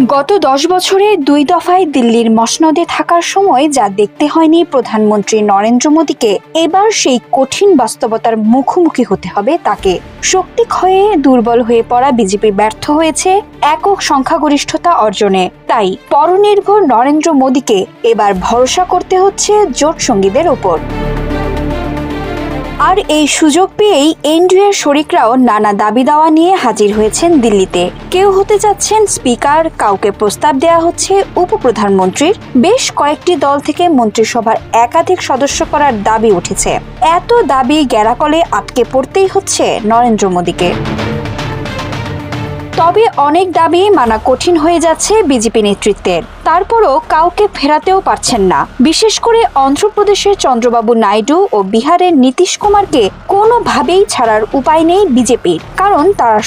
গত 10 বছরে 2 দফায় দিল্লির মসনদে থাকার সময় যা দেখতে হয়নি প্রধানমন্ত্রী নরেন্দ্র মোদীকে, এবার সেই কঠিন বাস্তবতার মুখোমুখি হতে হবে তাকে। শক্তি ক্ষয়ে দুর্বল হয়ে পড়া বিজেপি ব্যর্থ হয়েছে একক সংখ্যাগরিষ্ঠতা অর্জনে। তাই পরনির্ভর নরেন্দ্র মোদীকে এবার ভরসা করতে হচ্ছে জোট সঙ্গীদের ওপর। আর এই সুযোগ পেয়েই এনডিএর শরিকরাও নানা দাবি দাওয়া নিয়ে হাজির হয়েছেন দিল্লিতে। কেউ হতে যাচ্ছেন স্পিকার, কাউকে প্রস্তাব দেওয়া হচ্ছে উপপ্রধানমন্ত্রীর। বেশ কয়েকটি দল থেকে মন্ত্রিসভার একাধিক সদস্য করার দাবি উঠেছে। এত দাবি গ্যারাকলে আটকে পড়তেই হচ্ছে নরেন্দ্র মোদীকে। তবে অনেক দাবি মানা কঠিন হয়ে যাচ্ছে বিজেপি নেতৃত্বের। তারপরও কাউকে ফেরাতেও পারছেন না। বিশেষ করে অন্ধ্রপ্রদেশের চন্দ্রবাবু নাইডু ও বিহারের নীতিশ কুমারকে কোনোভাবেই ছাড়ার উপায় নেই বিজেপির, কারণ তারা